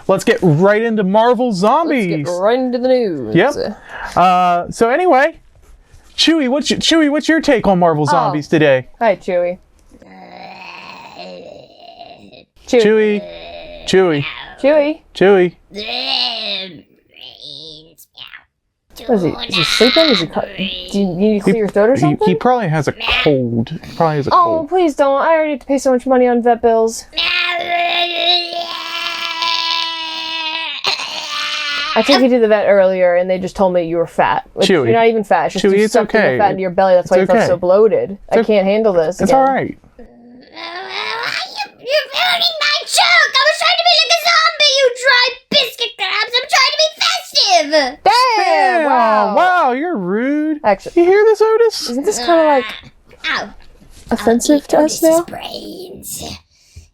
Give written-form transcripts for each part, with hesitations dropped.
let's get right into Marvel Zombies. Let's get right into the news. Yep. So anyway, Chewy, what's your take on Marvel Zombies today? Hi, Chewy. Chewy. Chewy. Chewy. Chewy. What is he? Is he sleeping? Do you need to clear your throat or something? He probably has a cold. Oh, please don't. I already have to pay so much money on vet bills. I took you to the vet earlier, and they just told me you were fat. Which Chewy. You're not even fat. It's just Chewy, you it's sucked okay. the fat into your belly. That's why you felt so bloated. I can't handle this. It's all right. You're ruining my joke! I was trying to be like a zombie, you dry biscuit crabs! I'm trying to be festive! Damn! Wow, you're rude. Actually, You hear this, Otis? isn't this kind of like Ow. offensive to us now? Brains.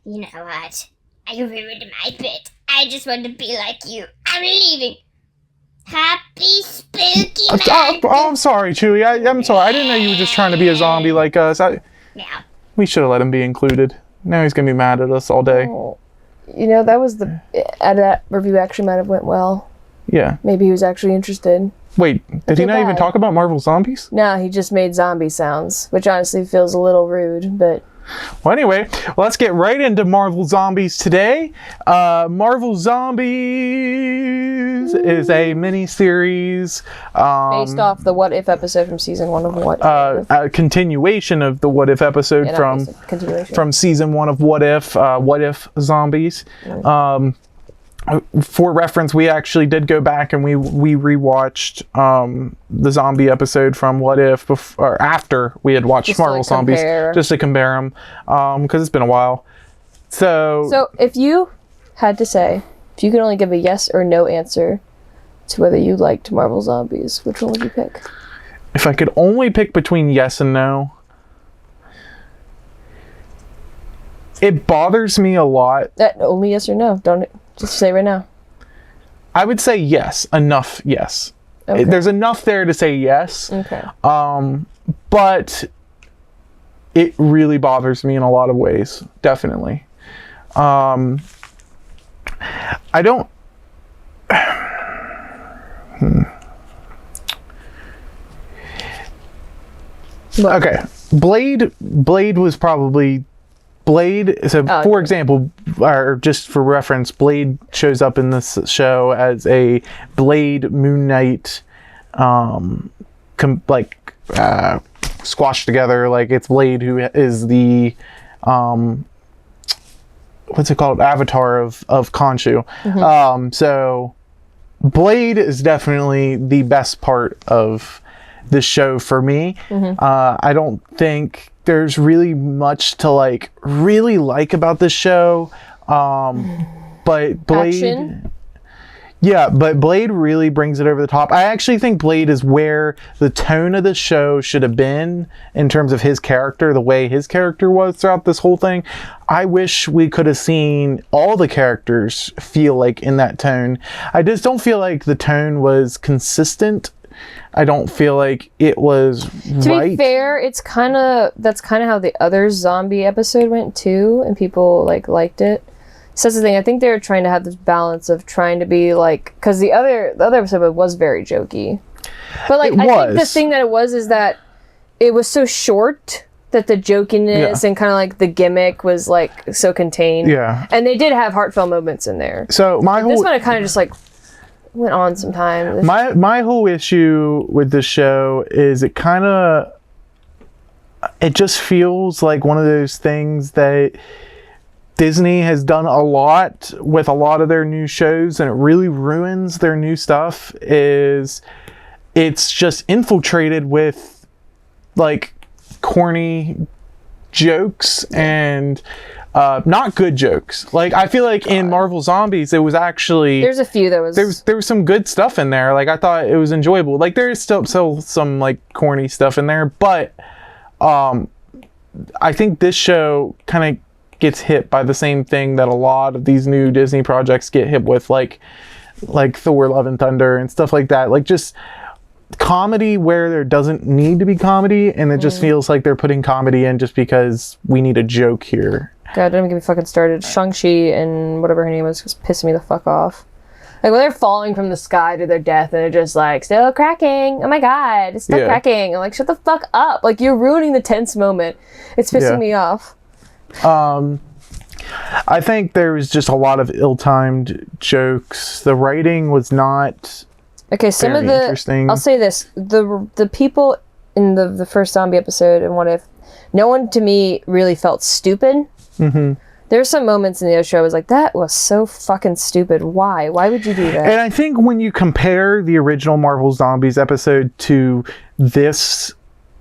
You know what? I ruined my bit. I just want to be like you. I'm leaving. Happy spooky month. I'm sorry, Chewy. I'm sorry. I didn't know you were just trying to be a zombie like us. Now. We should have let him be included. Now he's going to be mad at us all day. Oh, you know, that review actually might have went well. Yeah. Maybe he was actually interested. Wait, did he not even talk about Marvel Zombies? No, he just made zombie sounds, which honestly feels a little rude, but... Well, anyway, let's get right into Marvel Zombies today. Marvel Zombies is a mini-series. Based off the What If episode from season 1 of What If. A continuation of the What If episode from season 1 of What If Zombies. For reference, we actually did go back and we rewatched the zombie episode from What If after we had watched Marvel Zombies, just to compare them, because it's been a while. So if you had to say, if you could only give a yes or no answer to whether you liked Marvel Zombies, which one would you pick? If I could only pick between yes and no, it bothers me a lot. Only yes or no. Don't just say right now. I would say yes. Enough yes. Okay. There's enough there to say yes. Okay. But it really bothers me in a lot of ways. Definitely. I don't... Okay. Blade was probably... for example, or just for reference, Blade shows up in this show as a Blade Moon Knight, squashed together. Like, it's Blade who is the, what's it called? Avatar of Khonshu. Mm-hmm. So Blade is definitely the best part of the show for me. Mm-hmm. I don't think there's really much to really like about this show, but Blade, action? Yeah, but Blade really brings it over the top. I actually think Blade is where the tone of the show should have been in terms of his character, the way his character was throughout this whole thing. I wish we could have seen all the characters feel like in that tone. I just don't feel like the tone was consistent. I don't feel like it was right. To be fair, that's kind of how the other zombie episode went too, and people liked it. So that's the thing. I think they were trying to have this balance of trying to be because the other episode was very jokey, but I think the thing that it was is that it was so short that the jokiness and kind of the gimmick was so contained. Yeah, and they did have heartfelt moments in there. So this one kind of just went on some time. My whole issue with this show is it just feels like one of those things that Disney has done a lot with a lot of their new shows, and it really ruins their new stuff. It's just infiltrated with corny jokes and not good jokes. I feel like in Marvel Zombies, it was actually... There's a few that was... There was some good stuff in there. I thought it was enjoyable. There's still some, corny stuff in there. But I think this show kind of gets hit by the same thing that a lot of these new Disney projects get hit with, like Thor, Love and Thunder and stuff like that. Just comedy where there doesn't need to be comedy, and it just feels like they're putting comedy in just because we need a joke here. God, don't even get me fucking started. Shang-Chi and whatever her name was pissing me the fuck off. Like, when they're falling from the sky to their death, and they're just like, still cracking. Oh my god, it's still cracking. I'm like, shut the fuck up. Like, you're ruining the tense moment. It's pissing me off. I think there was just a lot of ill-timed jokes. The writing was not some very of the interesting. I'll say this: the people in the first zombie episode and What If, no one to me really felt stupid. Mm-hmm. There's some moments in the show I was like, that was so fucking stupid. Why would you do that? And I think when you compare the original Marvel Zombies episode to this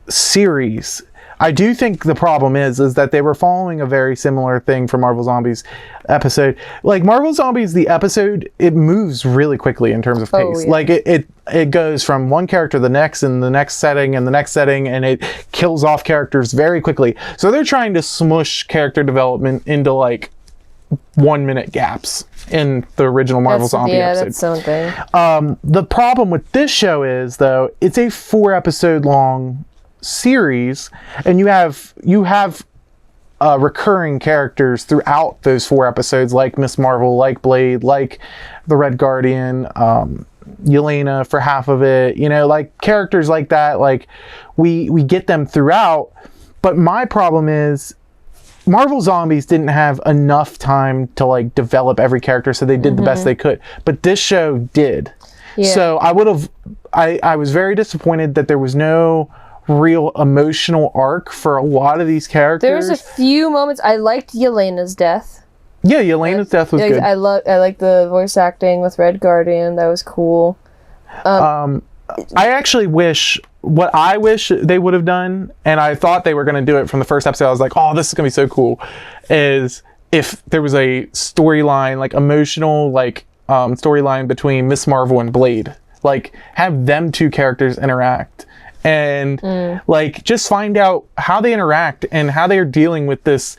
series, I do think the problem is that they were following a very similar thing for Marvel Zombies episode. Like, Marvel Zombies, the episode, it moves really quickly in terms of pace. Like, it goes from one character to the next, and the next setting, and the next setting, and it kills off characters very quickly. So they're trying to smush character development into, like, 1 minute gaps in the original Marvel Zombie episode. That's something. The problem with this show is, though, it's a 4 episode long series, and you have recurring characters throughout those 4 episodes, like Miss Marvel, like Blade, like the Red Guardian, Yelena for half of it, like characters like that. Like, we get them throughout, but my problem is Marvel Zombies didn't have enough time to, like, develop every character, so they did the best they could, but this show did. So I was very disappointed that there was no real emotional arc for a lot of these characters. There's a few moments. I liked Yelena's death. Yeah, Yelena's death was good. I like the voice acting with Red Guardian. That was cool. I actually wish they would have done, and I thought they were going to do it from the first episode. I was like, oh, this is going to be so cool, is if there was a storyline, like emotional, like storyline between Miss Marvel and Blade. Like, have them 2 characters interact. And like, just find out how they interact and how they are dealing with this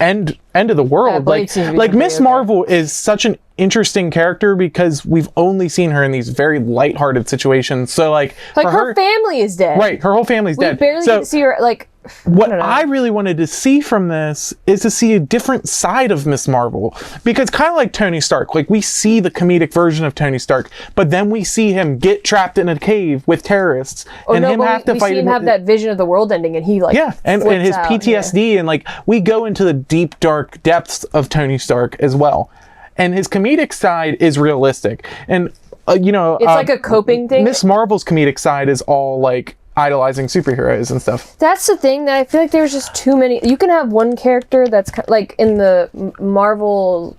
end of the world. Like Miss Marvel is such an interesting character because we've only seen her in these very lighthearted situations. So like her family is dead. Right, her whole family's dead. We barely get to see her. Like, what I really wanted to see from this is to see a different side of Miss Marvel, because kind of like Tony Stark, like, we see the comedic version of Tony Stark, but then we see him get trapped in a cave with terrorists, and we see him have that vision of the world ending, and he, like, and his PTSD, and like, we go into the deep dark depths of Tony Stark as well, and his comedic side is realistic, and it's like a coping thing. Miss Marvel's comedic side is all like idolizing superheroes and stuff. That's the thing, that I feel like there's just too many. You can have one character that's like in the Marvel,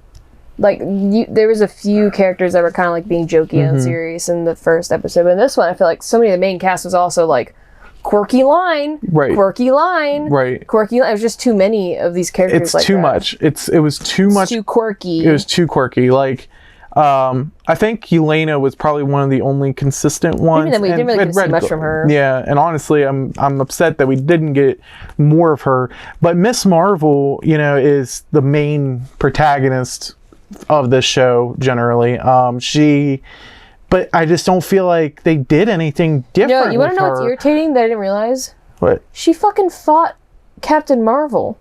like, there was a few characters that were kind of like being jokey and serious in the first episode, but in this one I feel like so many of the main cast was also like quirky line, quirky line. It was just too many of these characters. It's like too that. much. It was too much. Too quirky. It was too quirky. Like, I think Yelena was probably one of the only consistent ones. Even then, we didn't really get to see much from her. Yeah, and honestly, I'm upset that we didn't get more of her. But Miss Marvel, is the main protagonist of this show generally. But I just don't feel like they did anything different. No, you want to know what's irritating that I didn't realize? What? She fucking fought Captain Marvel.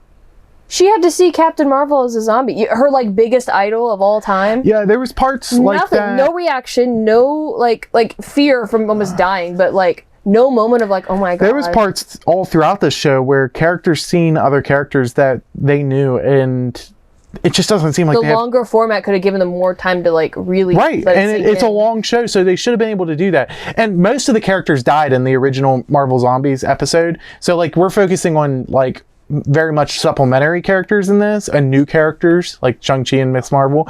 She had to see Captain Marvel as a zombie. Her, like, biggest idol of all time. Yeah, there was parts like that. No reaction, no, like fear from almost dying, but, like, no moment of, like, oh my god. There was parts all throughout the show where characters seen other characters that they knew, and it just doesn't seem like the longer format could have given them more time to, like, really it's a long show, so they should have been able to do that. And most of the characters died in the original Marvel Zombies episode, so, like, we're focusing on, like, very much supplementary characters in this, and new characters like Shang-Chi and Miss Marvel.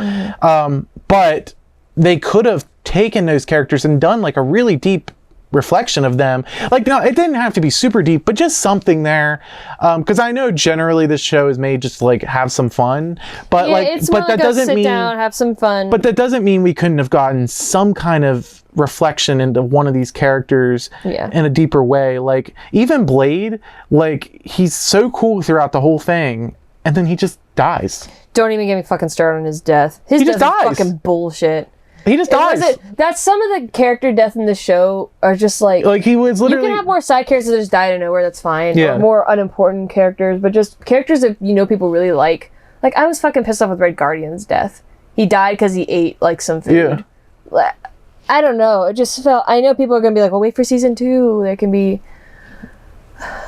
But they could have taken those characters and done, like, a really deep reflection of them. Like, no, it didn't have to be super deep, but just something there. Because I know generally this show is made just to, like, have some fun, but that doesn't mean down, have some fun. But that doesn't mean we couldn't have gotten some kind of reflection into one of these characters in a deeper way. Like, even Blade, like, he's so cool throughout the whole thing, and then he just dies. Don't even get me fucking started on his death. His death is fucking bullshit. He just dies. That's some of the character death in the show are just like he was literally. You can have more side characters that just die out of nowhere. That's fine. Yeah. Or more unimportant characters, but just characters that people really like. Like I was fucking pissed off with Red Guardian's death. He died because he ate like some food. Yeah. I don't know. It just felt. I know people are gonna be like, "Well, wait for season 2. There can be."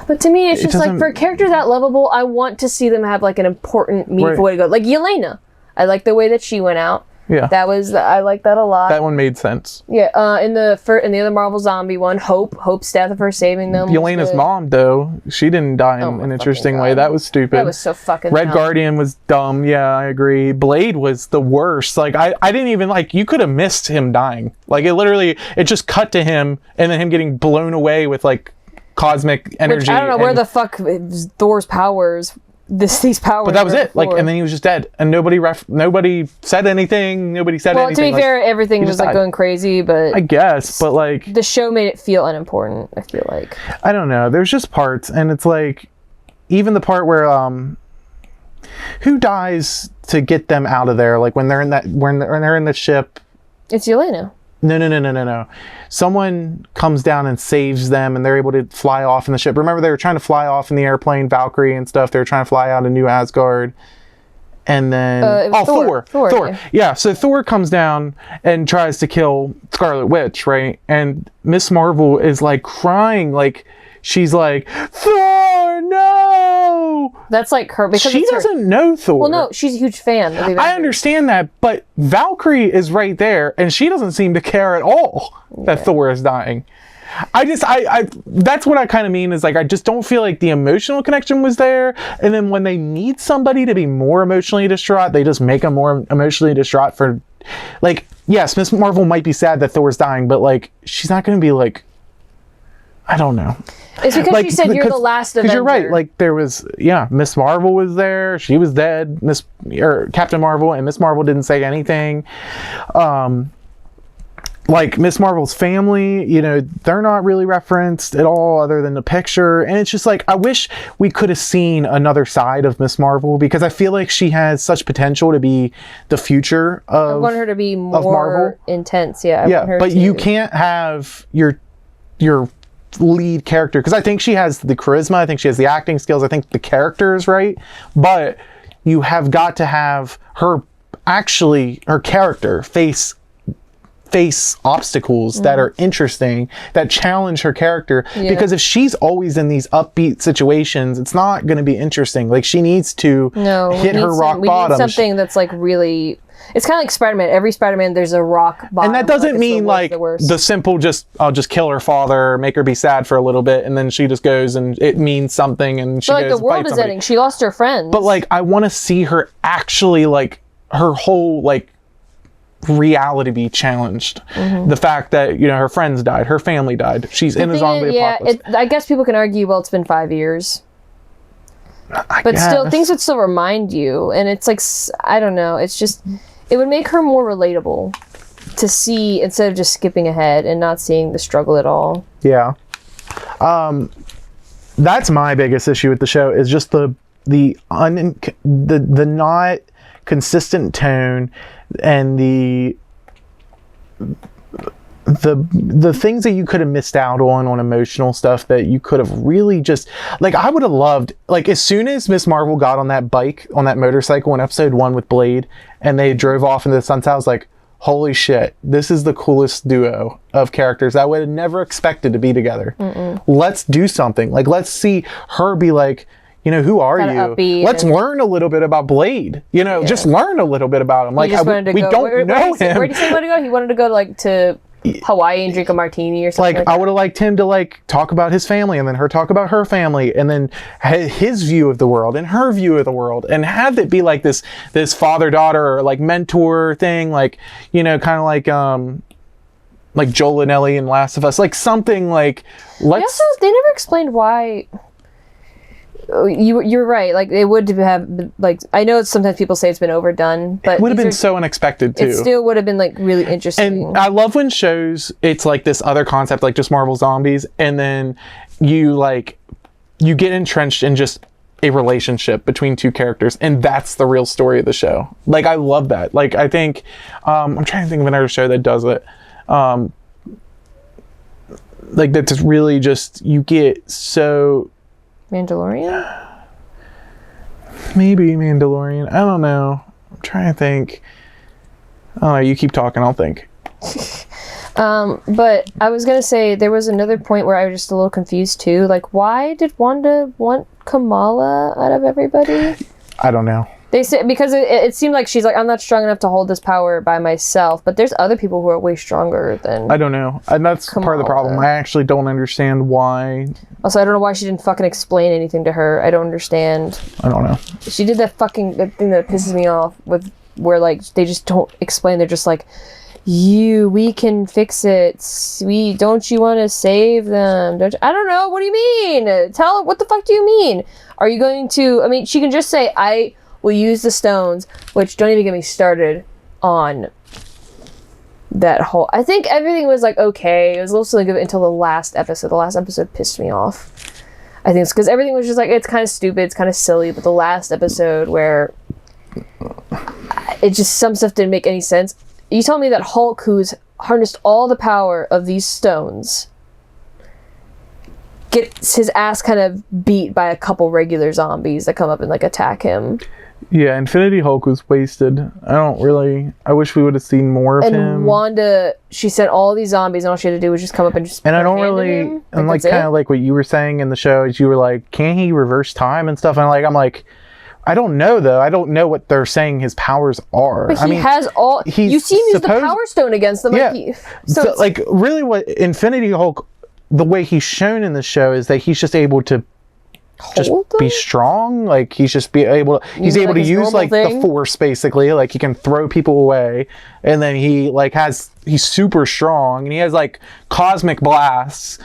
But to me, it's just like for a character that lovable, I want to see them have like an important, meaningful way to go. Like Yelena, I like the way that she went out. Yeah, I like that a lot. That one made sense. Yeah, in the other Marvel Zombie one, Hope's death of her saving them. Yelena's mom, though, she didn't die in an interesting way. That was stupid. That was so fucking. Red dumb. Guardian was dumb. Yeah, I agree. Blade was the worst. Like I didn't even like. You could have missed him dying. Like it just cut to him and then him getting blown away with like cosmic energy. Which I don't know where the fuck Thor's powers. These powers. But that was it. Like, and then he was just dead, and nobody said anything. Nobody said anything. Well, to be fair, everything was like going crazy, but I guess, but like the show made it feel unimportant. I feel like I don't know. There's just parts, and it's like even the part where who dies to get them out of there? Like when they're in the ship. It's Yelena. No. Someone comes down and saves them, and they're able to fly off in the ship. Remember, they were trying to fly off in the airplane, Valkyrie and stuff. They were trying to fly out of New Asgard. And then... Thor. Yeah, so Thor comes down and tries to kill Scarlet Witch, right? And Miss Marvel is, like, crying, like... She's like, Thor, no! That's like her because she doesn't know Thor. Well, no, she's a huge fan. I understand that, but Valkyrie is right there, and she doesn't seem to care at all that Thor is dying. I that's what I kind of mean is like I just don't feel like the emotional connection was there. And then when they need somebody to be more emotionally distraught, they just make them more emotionally distraught for, like, yes, Miss Marvel might be sad that Thor's dying, but like she's not going to be like, I don't know. It's because she said you're the last Avenger. Because you're right. Like there was, Miss Marvel was there. She was dead. Captain Marvel and Miss Marvel didn't say anything. Like Miss Marvel's family, they're not really referenced at all other than the picture. And it's just like, I wish we could have seen another side of Miss Marvel because I feel like she has such potential to be the future of I want her to be more Marvel. Intense. Yeah. But you can't have your lead character because I think she has the charisma, I think she has the acting skills, I think the character is right, but you have got to have her character face obstacles that are interesting, that challenge her character, because if she's always in these upbeat situations, it's not going to be interesting. Like she needs to hit her rock bottom. We need something that's like really. It's kind of like Spider-Man. Every Spider-Man, there's a rock bottom. And that doesn't mean like the simple I'll just kill her father, make her be sad for a little bit, and then she just goes and it means something and she goes the world is ending. She lost her friends. But like I want to see her actually like her whole like reality be challenged. The fact that her friends died, her family died. She's in a zombie apocalypse. I guess people can argue, well, it's been 5 years. But still, things would still remind you, and it's like I don't know. It's just it would make her more relatable to see instead of just skipping ahead and not seeing the struggle at all. Yeah, that's my biggest issue with the show is just the not consistent tone and the things that you could have missed out on emotional stuff that you could have really just like I would have loved like as soon as Miss Marvel got on that bike on that motorcycle in episode 1 with Blade and they drove off into the sunset, I was like, holy shit, this is the coolest duo of characters I would have never expected to be together. Let's do something. Like let's see her be like, who are you? Let's learn a little bit about Blade. Just learn a little bit about him. Like we don't know him. Where did he say he wanted to go? He wanted to go like to Hawaii and drink a martini or something. Like I would have liked him to like talk about his family and then her talk about her family and then his view of the world and her view of the world and have it be like this father-daughter or like mentor thing, like kind of like Joel and Ellie in Last of Us, like something like they never explained why. You're right. Like it would have like I know sometimes people say it's been overdone, but it would have been so unexpected too. It still would have been like really interesting. And I love when shows it's like this other concept, like just Marvel Zombies, and then you get entrenched in just a relationship between two characters, and that's the real story of the show. Like, I love that. Like, I think I'm trying to think of another show that does it. Like, that's really just, you get so... Mandalorian? Maybe Mandalorian. I don't know. I'm trying to think. Oh, you keep talking, I'll think. But I was gonna say, there was another point where I was just a little confused too. Like, why did Wanda want Kamala out of everybody? I don't know. They said because it seemed like she's like, I'm not strong enough to hold this power by myself, but there's other people who are way stronger than I don't know. And that's Kamala. part of the problem. I actually don't understand why. Also, I don't know why she didn't fucking explain anything to her. I don't understand. I don't know. She did that fucking thing that pisses me off with where like they just don't explain. They're just like, we can fix it. Don't you want to save them? I don't know. What do you mean? What the fuck do you mean? Are you going to? I mean, she can just say, I will use the stones, which don't even get me started on that whole... I think everything was like okay. It was a little silly until the last episode. The last episode pissed me off. I think it's because everything was just like, it's kind of stupid, it's kind of silly, but the last episode where it just, some stuff didn't make any sense. You told me that Hulk, who's harnessed all the power of these stones, gets his ass kind of beat by a couple regular zombies that come up and like attack him. Yeah, Infinity Hulk was wasted. I wish we would have seen more of him. And Wanda, she sent all these zombies and all she had to do was just come up and just and I don't really, and like kind of like what you were saying in the show is you were like, can he reverse time and stuff? And I'm like, I don't know though. I don't know what they're saying his powers are. But he has all. You see him use the Power Stone against them. Yeah. Like, really, what Infinity Hulk, the way he's shown in the show is that he's just able to be strong. Like he's able to use like the Force basically. Like he can throw people away, and then he's super strong, and he has like cosmic blasts.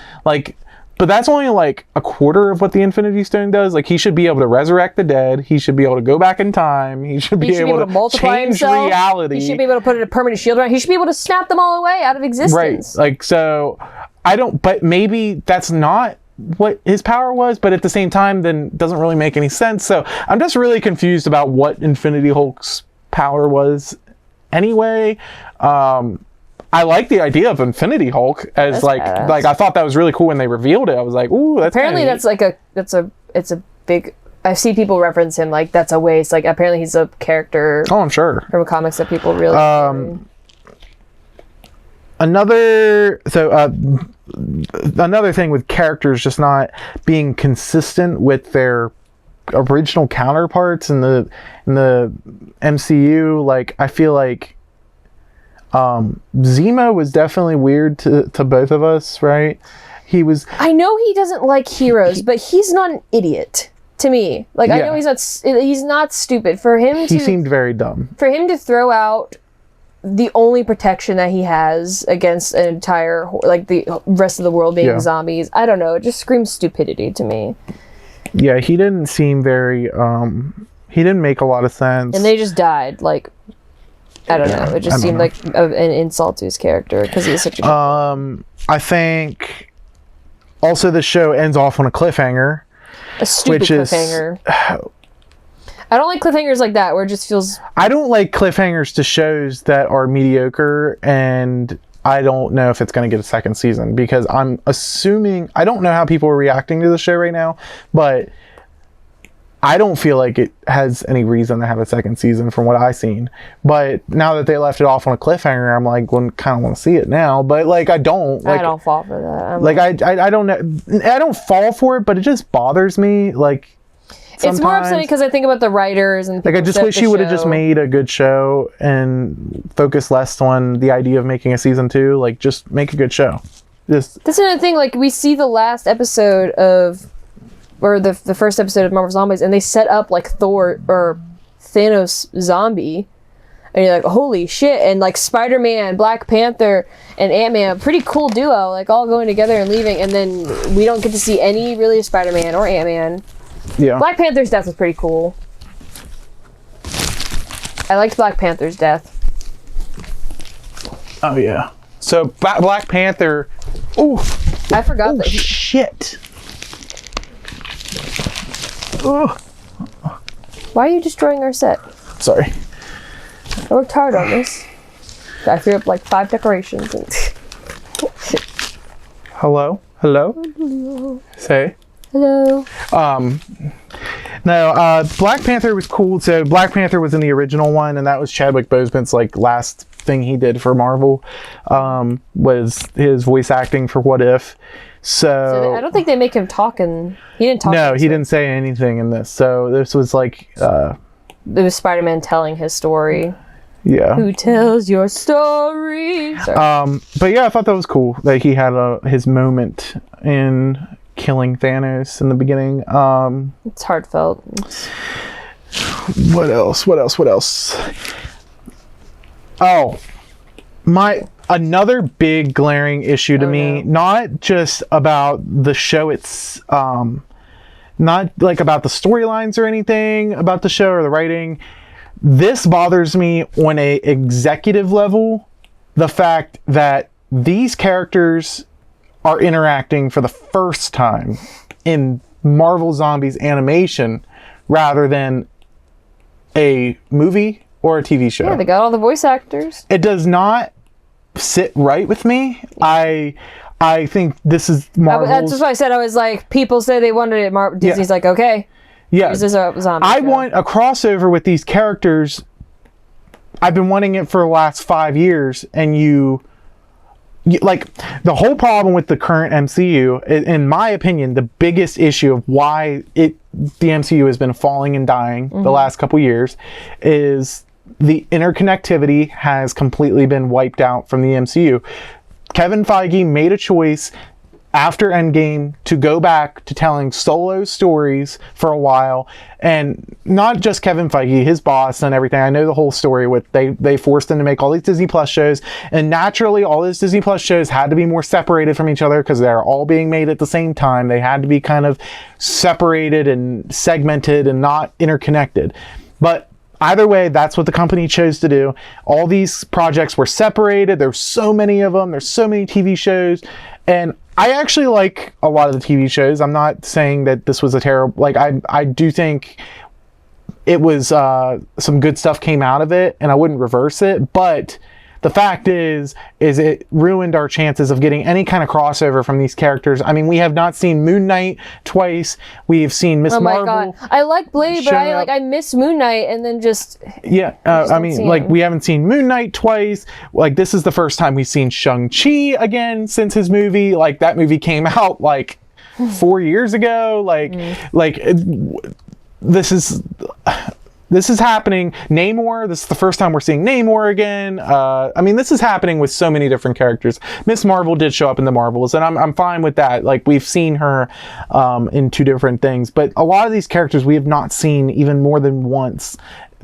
But that's only like a quarter of what the Infinity Stone does. Like he should be able to resurrect the dead. He should be able to go back in time. He should be able to multiply change himself. Reality. He should be able to put a permanent shield around. He should be able to snap them all away out of existence. Right. Like, so but maybe that's not what his power was, but at the same time, then doesn't really make any sense. So I'm just really confused about what Infinity Hulk's power was anyway. I like the idea of Infinity Hulk as like I thought that was really cool when they revealed it. I was like, ooh, that's apparently it's a big. I see people reference him like that's a waste. Like apparently he's a character. Oh, I'm sure from comics that people really. Another thing with characters just not being consistent with their original counterparts in the MCU. Like I feel like Zemo was definitely weird to both of us, right? I know he doesn't like heroes, but he's not an idiot to me. Like I know he's not stupid. He seemed very dumb. For him to throw out the only protection that he has against an entire, like the rest of the world being zombies, I don't know, it just screams stupidity to me. Yeah, he didn't seem very he didn't make a lot of sense. And they just died, like I don't know. It just seemed like an insult to his character because he's such a I think also the show ends off on a cliffhanger. A stupid cliffhanger. I don't like cliffhangers like that where it just feels... I don't like cliffhangers to shows that are mediocre, and I don't know if it's going to get a second season because I'm assuming... I don't know how people are reacting to the show right now, but I don't feel like it has any reason to have a second season from what I've seen. But now that they left it off on a cliffhanger, I'm like, well, kind of want to see it now. But like, I don't. Like, I don't fall for that. I don't know. I don't fall for it, but it just bothers me. Like, sometimes. It's more upsetting because I think about the writers and like I just wish he would have just made a good show and focus less on the idea of making a season 2. Like, just make a good show. That's another thing. Like, we see the last episode or the first episode of Marvel Zombies, and they set up like Thor or Thanos zombie, and you're like, holy shit! And like Spider-Man, Black Panther, and Ant-Man, pretty cool duo, like all going together and leaving, and then we don't get to see any really Spider-Man or Ant-Man. Yeah. Black Panther's death was pretty cool. I liked Black Panther's death. Oh yeah. So Black Panther. Ooh. I forgot that. Shit. Oh. Why are you destroying our set? Sorry. I worked hard on this. I threw up like 5 decorations. And Hello? Hello? Say. hello. No, Black Panther was cool. So Black Panther was in the original one, and that was Chadwick Boseman's like last thing he did for Marvel. Was his voice acting for What If. So I don't think they make him talk, and he didn't talk. no, he didn't say anything in this. So this was like, It was Spider-Man telling his story. yeah. Who tells your story? Sorry. But yeah, I thought that was cool that he had his moment in killing Thanos in the beginning. It's heartfelt. What else? Oh, another big glaring issue to me, not just about the show, it's not like about the storylines or anything about the show or the writing. This bothers me on a executive level, the fact that these characters are interacting for the first time in Marvel Zombies animation rather than a movie or a TV show. Yeah, they got all the voice actors. It does not sit right with me. I think this is Marvel's... That's just what I said. I was like, people say they wanted it. Disney's like, okay. Yeah. This is a zombie I show. want a crossover with these characters. I've been wanting it for the last 5 years, and you like, the whole problem with the current MCU, in my opinion, the biggest issue of why the MCU has been falling and dying the last couple years is the interconnectivity has completely been wiped out from the MCU. Kevin Feige made a choice after Endgame to go back to telling solo stories for a while, and not just Kevin Feige, his boss and everything. I know the whole story with they forced him to make all these Disney Plus shows, and naturally all these Disney Plus shows had to be more separated from each other because they're all being made at the same time. They had to be kind of separated and segmented and not interconnected. But either way, that's what the company chose to do. All these projects were separated. There's so many of them. There's so many TV shows, and I actually like a lot of the TV shows. I'm not saying that this was a terrible... Like, I do think it was... some good stuff came out of it, and I wouldn't reverse it. But the fact is it ruined our chances of getting any kind of crossover from these characters. I mean, we have not seen Moon Knight twice. We've seen Miss Marvel. Oh my god. I like Blade, but I miss Moon Knight, and then just... Yeah, I mean, like, we haven't seen Moon Knight twice. Like, this is the first time we've seen Shang-Chi again since his movie. Like, that movie came out, like, 4 years ago. This is happening. Namor, this is the first time we're seeing Namor again. I mean, this is happening with so many different characters. Miss Marvel did show up in the Marvels, and I'm fine with that. Like, we've seen her in 2 different things. But a lot of these characters we have not seen even more than once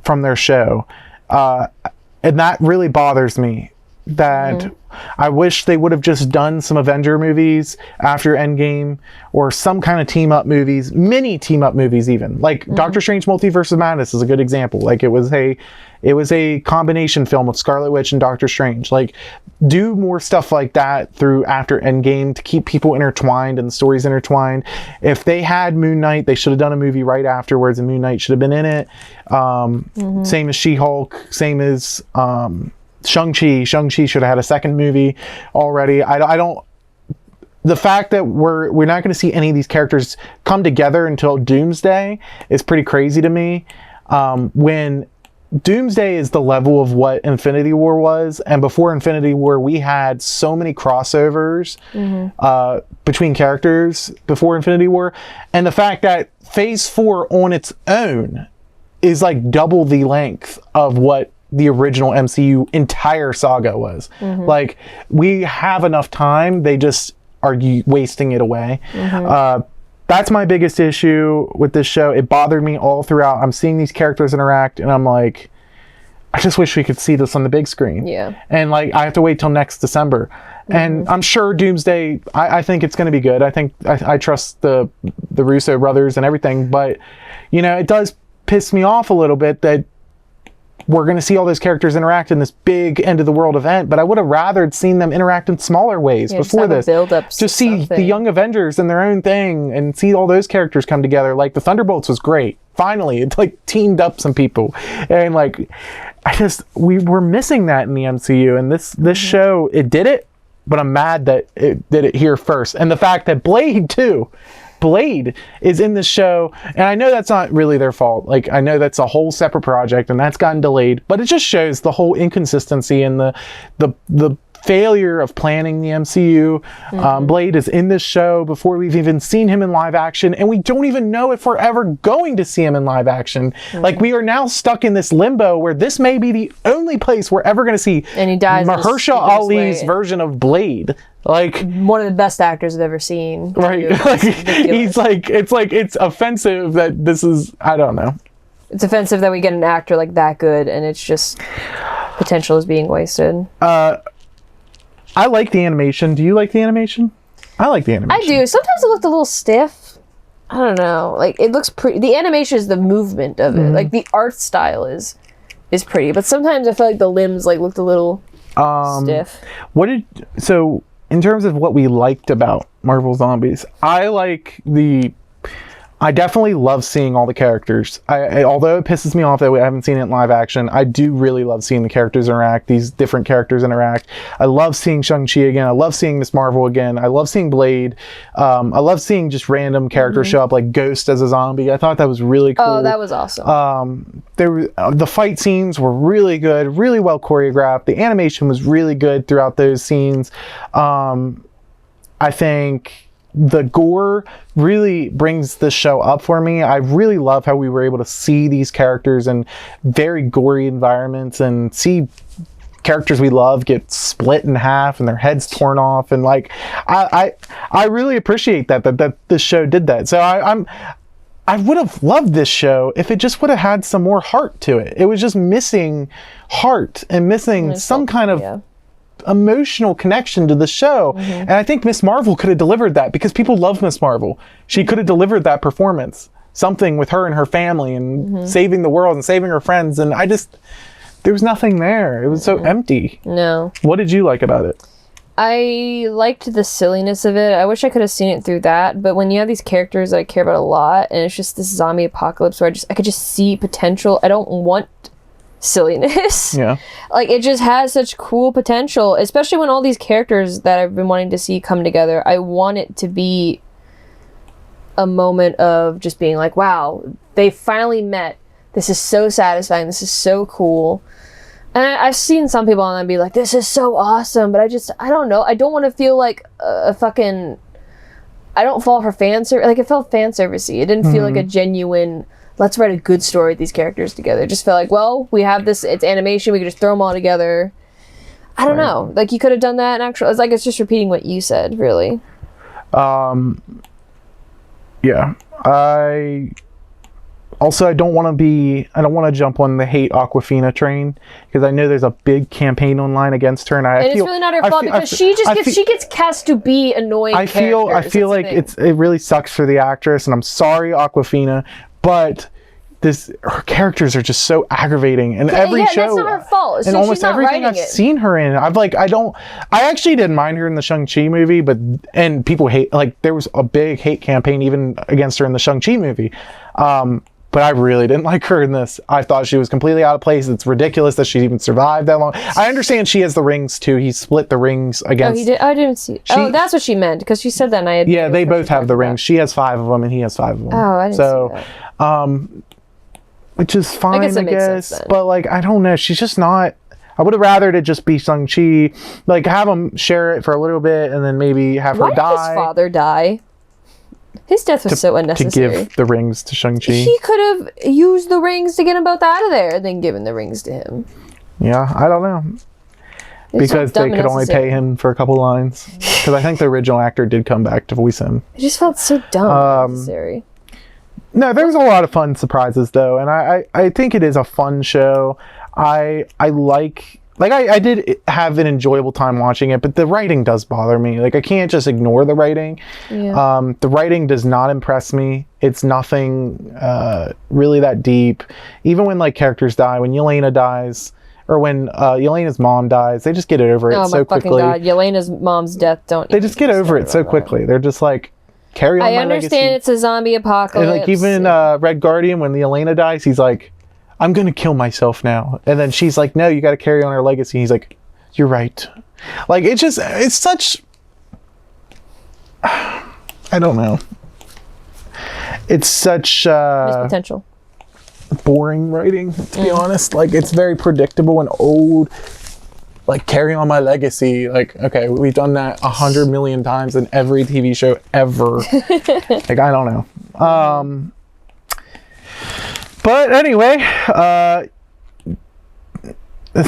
from their show. And that really bothers me. That I wish they would have just done some Avenger movies after Endgame, or some kind of team up movies, mini team up movies even. Like Doctor Strange Multiverse of Madness is a good example. Like, it was a combination film of Scarlet Witch and Doctor Strange. Like, do more stuff like that through after Endgame to keep people intertwined and the stories intertwined. If they had Moon Knight, they should have done a movie right afterwards, and Moon Knight should have been in it. Same as She-Hulk, same as Shang-Chi. Shang-Chi should have had a second movie already. I don't... The fact that we're not going to see any of these characters come together until Doomsday is pretty crazy to me. When Doomsday is the level of what Infinity War was, and before Infinity War we had so many crossovers between characters before Infinity War, and the fact that Phase 4 on its own is like double the length of what the original MCU entire saga was. Like, we have enough time, they just are wasting it away. That's my biggest issue with this show. It bothered me all throughout. I'm seeing these characters interact, and I'm like, I just wish we could see this on the big screen. Yeah. And like, I have to wait till next December. And I'm sure Doomsday, I think it's going to be good. I trust the Russo brothers and everything, but, you know, it does piss me off a little bit that we're going to see all those characters interact in this big end of the world event, but I would have rather seen them interact in smaller ways before this. Just see the Young Avengers in their own thing and see all those characters come together. Like the Thunderbolts was great. Finally, it like teamed up some people, and like we were missing that in the MCU, and this show, it did it, but I'm mad that it did it here first. And the fact that Blade is in this show, and I know that's not really their fault. Like, I know that's a whole separate project and that's gotten delayed, but it just shows the whole inconsistency and the failure of planning the MCU. Blade is in this show before we've even seen him in live action, and we don't even know if we're ever going to see him in live action. Like, we are now stuck in this limbo where this may be the only place we're ever going to see and he dies Mahershala Ali's version of Blade. Like, one of the best actors I've ever seen. Right. Like, he's like, it's offensive that this is, I don't know. It's offensive that we get an actor like that good and it's just potential is being wasted. I like the animation. Do you like the animation? I like the animation. I do. Sometimes it looked a little stiff. I don't know. Like, it looks pretty. The animation is the movement of it. Like, the art style is pretty. But sometimes I feel like the limbs like looked a little stiff. So in terms of what we liked about Marvel Zombies, I definitely love seeing all the characters. Although it pisses me off that we haven't seen it in live action, I do really love seeing the characters interact, these different characters interact. I love seeing Shang-Chi again. I love seeing Ms. Marvel again. I love seeing Blade. I love seeing just random characters show up, like Ghost as a zombie. I thought that was really cool. Oh, that was awesome. The fight scenes were really good, really well choreographed. The animation was really good throughout those scenes. I think the gore really brings the show up for me. I really love how we were able to see these characters in very gory environments and see characters we love get split in half and their heads torn off. And like, I really appreciate that this show did that. So I would have loved this show if it just would have had some more heart to it. It was just missing heart and missing some kind of emotional connection to the show. And I think Miss Marvel could have delivered that, because people love Miss Marvel. She could have delivered that performance, something with her and her family and saving the world and saving her friends, and there was nothing there. It was so empty. No. What did you like about it? I liked the silliness of it. I wish I could have seen it through that, but when you have these characters that I care about a lot and it's just this zombie apocalypse where I could just see potential. I don't want silliness. Yeah. Like, it just has such cool potential, especially when all these characters that I've been wanting to see come together. I want it to be a moment of just being like, wow, they finally met. This is so satisfying. This is so cool. And I've seen some people on that be like, this is so awesome, but I don't know. I don't want to feel like a fucking, I don't fall for fan service. Like, it felt fan servicey. It didn't feel like a genuine, let's write a good story with these characters together. It just felt like, well, we have this, it's animation, we can just throw them all together. I don't know. Like, you could have done that in actual, it's like, it's just repeating what you said, really. Yeah. I don't want to jump on the hate Awkwafina train, because I know there's a big campaign online against her, and it's really not her fault, because she gets cast to be annoying. I feel like it really sucks for the actress, and I'm sorry, Awkwafina, but her characters are just so aggravating, and every show, that's not her fault. And almost everything I've seen her in, I actually didn't mind her in the Shang-Chi movie, and people hate, like, there was a big hate campaign even against her in the Shang-Chi movie. But I really didn't like her in this. I thought she was completely out of place. It's ridiculous that she even survived that long. I understand she has the rings too. He split the rings against. Oh, he did. I didn't see. That's what she meant, because she said that, and I had. Yeah, they both have the rings. She has 5 of them, and he has 5 of them. Oh, I didn't see that. Which is fine, I guess. Sense, but like, I don't know. She's just not. I would have rather it just be Shang-Chi. Like, have him share it for a little bit, and then maybe have her die. Why did his father die? His death was so unnecessary. To give the rings to Shang-Chi. He could have used the rings to get him both out of there, and then given the rings to him. Yeah, I don't know. Because they could only pay him for a couple lines. Because I think the original actor did come back to voice him. It just felt so dumb and unnecessary. No, there was a lot of fun surprises, though, and I think it is a fun show. I like like I did have an enjoyable time watching it, but the writing does bother me. Like I can't just ignore the writing. Yeah. The writing does not impress me. It's nothing really that deep. Even when like characters die, when Yelena dies, or when Yelena's mom dies, they just get over it Oh so my fucking quickly. god! Yelena's mom's death. They just get over it so quickly. They're just like, carry on I my understand legacy. it's a zombie apocalypse. And like even Red Guardian, when the Yelena dies, he's like, I'm gonna kill myself now. And then she's like, no, you got to carry on her legacy. He's like, you're right. Like it's such. I don't know. It's such Missed potential. boring writing, to be honest. Like it's very predictable and old. Like carry on my legacy. Like, okay, we've done that 100 million times in every TV show ever. Like I don't know. But anyway, that's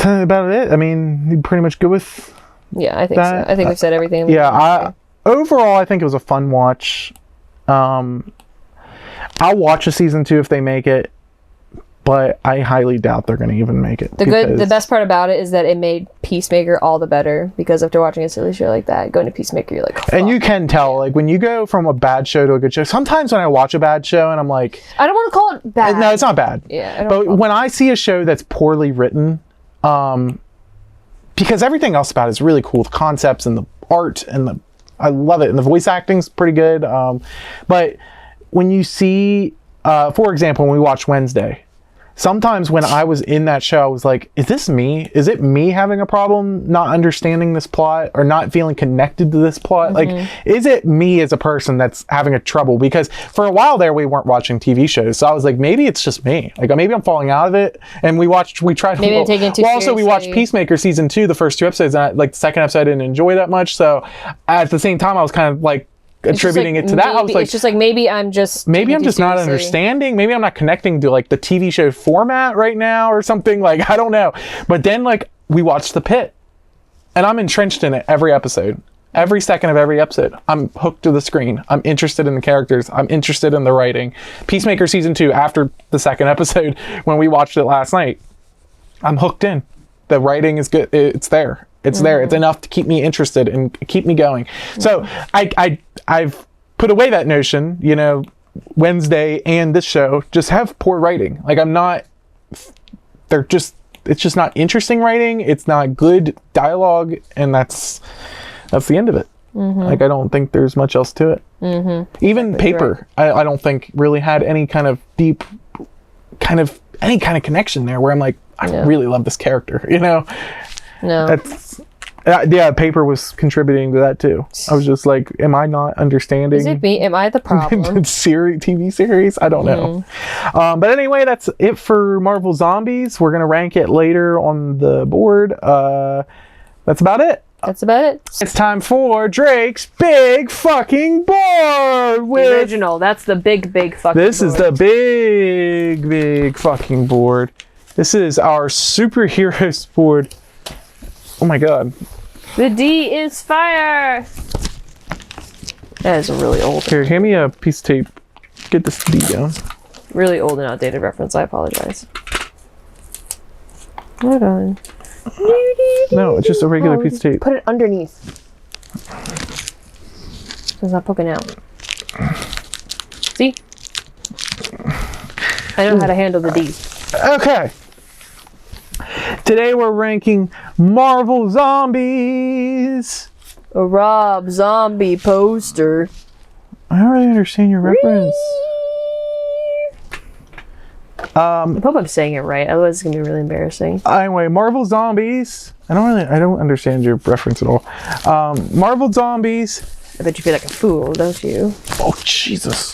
about it. I mean, you pretty much go with Yeah, I think that. so. I think we've said everything. yeah. Overall, I think it was a fun watch. I'll watch a season 2 if they make it, but I highly doubt they're going to even make it. The best part about it is that it made Peacemaker all the better, because after watching a silly show like that, going to Peacemaker, you're like, And you can tell, like, when you go from a bad show to a good show, sometimes when I watch a bad show and I'm like, I don't want to call it bad. no, it's not bad. Yeah, I don't But call when I see a show that's poorly written, because everything else about it is really cool, the concepts and the art and I love it, and the voice acting's pretty good. But when you see, for example, when we watched Wednesday, sometimes when I was in that show, I was like, is this me? Is it me having a problem not understanding this plot or not feeling connected to this plot? Like, is it me as a person that's having a trouble? Because for a while there, we weren't watching TV shows. So I was like, maybe it's just me. Like, maybe I'm falling out of it. And we tried Maybe I'm taking it too also, we watched seriously. Peacemaker season 2, the first 2 episodes. And like the second episode, I didn't enjoy that much. So at the same time, I was kind of like, attributing it to that. I was like, it's just like maybe I'm just not seriously. understanding. Maybe I'm not connecting to like the TV show format right now or something. Like I don't know. But then like we watched The Pit, and I'm entrenched in it every episode. Every second of every episode, I'm hooked to the screen. I'm interested in the characters. I'm interested in the writing. Peacemaker season 2, after the second episode, when we watched it last night, I'm hooked in. The writing is good. It's there. It's there. It's enough to keep me interested and keep me going. So I've put away that notion, you know, Wednesday and this show just have poor writing. Like it's just not interesting writing. It's not good dialogue. And that's the end of it. Like, I don't think there's much else to it. Even Paper, I don't think really had any kind of deep any kind of connection there where I'm like, I really love this character, you know? No. That's Paper was contributing to that too. I was just like, am I not understanding? Is it me? Am I the problem? TV series? I don't know. But anyway, that's it for Marvel Zombies. We're gonna rank it later on the board. That's about it. That's about it. It's time for Drake's big fucking board. The original. That's the big fucking This board. is the big fucking board. This is our superheroes board. Oh my god. The D is fire! That is a really old, Here, hand me a piece of tape. Get this D down. really old and outdated reference. I apologize. Hold on. No, it's just a regular piece of tape. Put it underneath. So it's not poking out. See? I know how to handle the D. Okay. Today we're ranking Marvel Zombies. A Rob Zombie poster. I don't really understand your reference. I hope I'm saying it right. Otherwise, it's gonna be really embarrassing. Anyway, Marvel Zombies. I don't understand your reference at all. Marvel Zombies. I bet you feel like a fool, don't you? Oh, Jesus.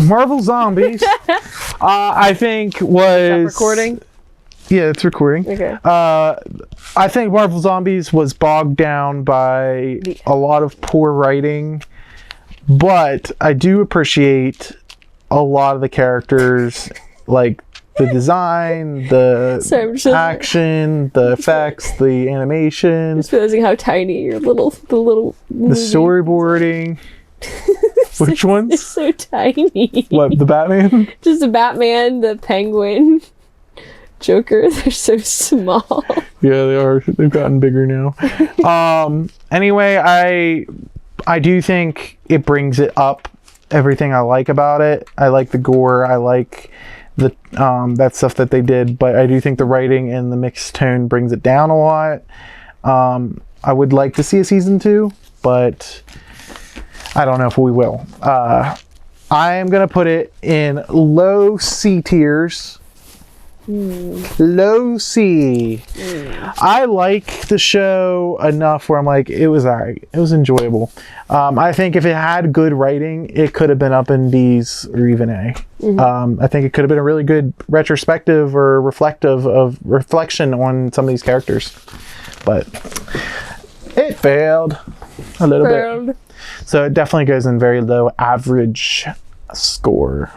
Marvel Zombies. I think was... Stop recording? Yeah, it's recording. Okay. I think Marvel Zombies was bogged down by a lot of poor writing, but I do appreciate a lot of the characters, like the design, the action, the effects, the animation, Just realizing how tiny your the storyboarding. Which ones? It's so tiny. What, the Batman? Just the Batman, the Penguin, Joker, they're so small. Yeah, they are. They've gotten bigger now. Anyway, I do think it brings it up. Everything I like about it. I like the gore. I like the that stuff that they did. But I do think the writing and the mixed tone brings it down a lot. I would like to see a season 2, but I don't know if we will. I am gonna put it in low C tiers. Low C. I like the show enough where I'm like, it was alright. It was enjoyable. I think if it had good writing, it could have been up in B's or even A. I think it could have been a really good retrospective or reflection on some of these characters. But it failed a little bit. So it definitely goes in very low average score.